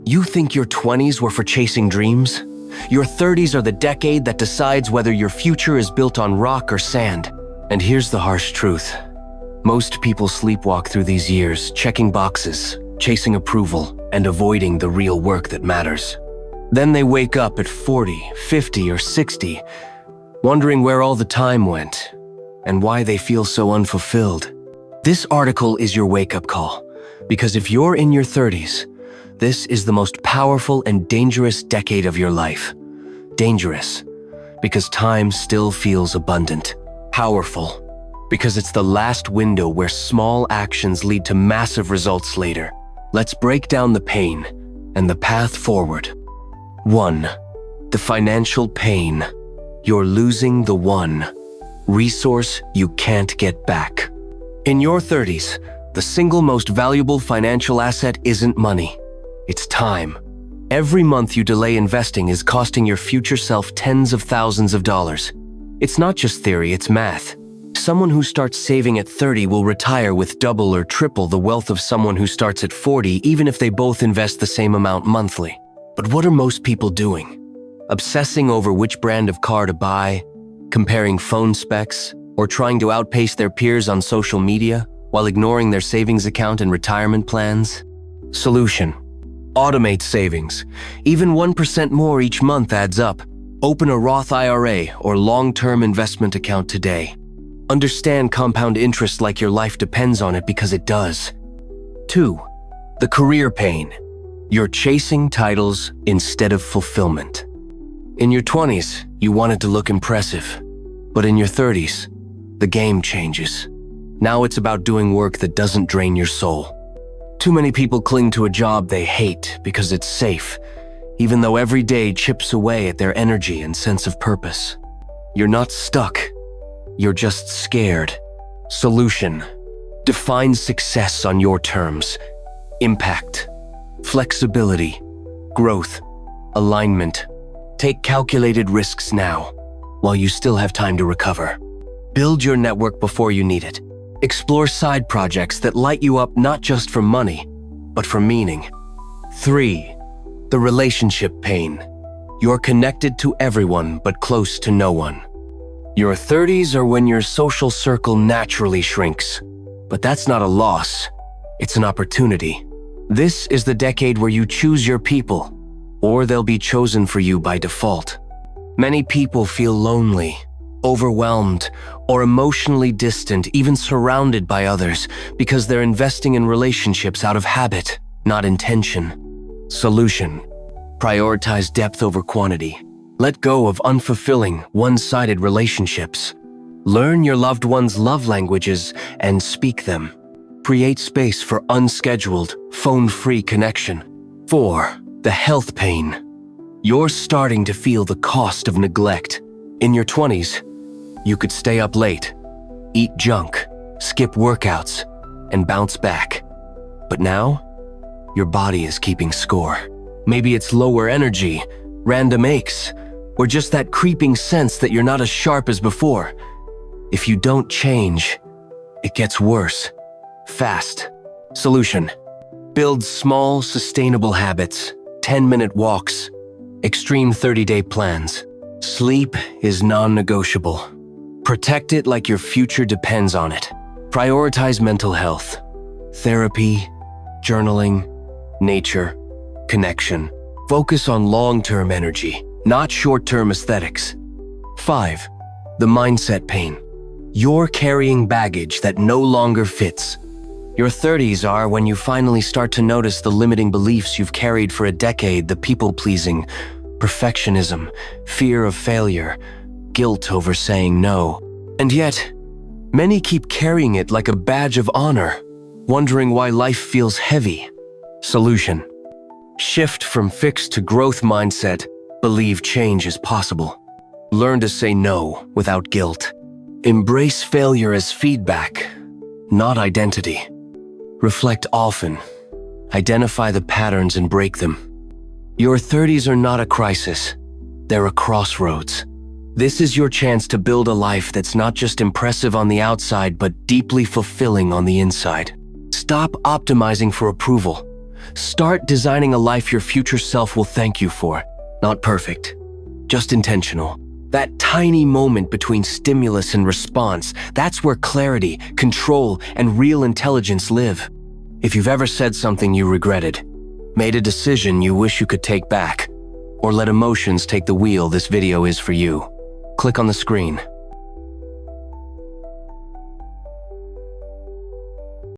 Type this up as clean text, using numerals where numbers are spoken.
You think your 20s were for chasing dreams? Your 30s are the decade that decides whether your future is built on rock or sand. And here's the harsh truth. Most people sleepwalk through these years, checking boxes, chasing approval, and avoiding the real work that matters. Then they wake up at 40, 50, or 60, wondering where all the time went and why they feel so unfulfilled. This article is your wake-up call, because if you're in your 30s, this is the most powerful and dangerous decade of your life. Dangerous, because time still feels abundant. Powerful, because it's the last window where small actions lead to massive results later. Let's break down the pain and the path forward. 1. The financial pain. You're losing the one resource you can't get back. In your 30s, the single most valuable financial asset isn't money. It's time. Every month you delay investing is costing your future self tens of thousands of dollars. It's not just theory, it's math. Someone who starts saving at 30 will retire with double or triple the wealth of someone who starts at 40, even if they both invest the same amount monthly. But what are most people doing? Obsessing over which brand of car to buy, comparing phone specs, or trying to outpace their peers on social media while ignoring their savings account and retirement plans? Solution: automate savings. Even 1% more each month adds up. Open a Roth IRA or long-term investment account today. Understand compound interest like your life depends on it, because it does. 2. The career pain. You're chasing titles instead of fulfillment. In your 20s, you wanted to look impressive. But in your 30s, the game changes. Now it's about doing work that doesn't drain your soul. Too many people cling to a job they hate because it's safe, even though every day chips away at their energy and sense of purpose. You're not stuck. You're just scared. Solution: define success on your terms. Impact, flexibility, growth, alignment. Take calculated risks now, while you still have time to recover. Build your network before you need it. Explore side projects that light you up, not just for money, but for meaning. 3. The relationship pain. You're connected to everyone, but close to no one. Your 30s are when your social circle naturally shrinks. But that's not a loss. It's an opportunity. This is the decade where you choose your people, or they'll be chosen for you by default. Many people feel lonely, overwhelmed, or emotionally distant, even surrounded by others, because they're investing in relationships out of habit, not intention. Solution: prioritize depth over quantity. Let go of unfulfilling, one-sided relationships. Learn your loved one's love languages and speak them. Create space for unscheduled, phone-free connection. 4. The health pain. You're starting to feel the cost of neglect. In your 20s, you could stay up late, eat junk, skip workouts, and bounce back. But now, your body is keeping score. Maybe it's lower energy, random aches, or just that creeping sense that you're not as sharp as before. If you don't change, it gets worse, fast. Solution: build small, sustainable habits, 10-minute walks, extreme 30-day plans. Sleep is non-negotiable. Protect it like your future depends on it. Prioritize mental health, therapy, journaling, nature, connection. Focus on long-term energy, not short-term aesthetics. 5. The mindset pain. You're carrying baggage that no longer fits. Your 30s are when you finally start to notice the limiting beliefs you've carried for a decade: the people-pleasing, perfectionism, fear of failure, guilt over saying no. And yet, many keep carrying it like a badge of honor, wondering why life feels heavy. Solution: shift from fixed to growth mindset. Believe change is possible. Learn to say no without guilt. Embrace failure as feedback, not identity. Reflect often. Identify the patterns and break them. Your 30s are not a crisis. They're a crossroads. This is your chance to build a life that's not just impressive on the outside, but deeply fulfilling on the inside. Stop optimizing for approval. Start designing a life your future self will thank you for. Not perfect, just intentional. That tiny moment between stimulus and response, that's where clarity, control, and real intelligence live. If you've ever said something you regretted, made a decision you wish you could take back, or let emotions take the wheel, this video is for you. Click on the screen.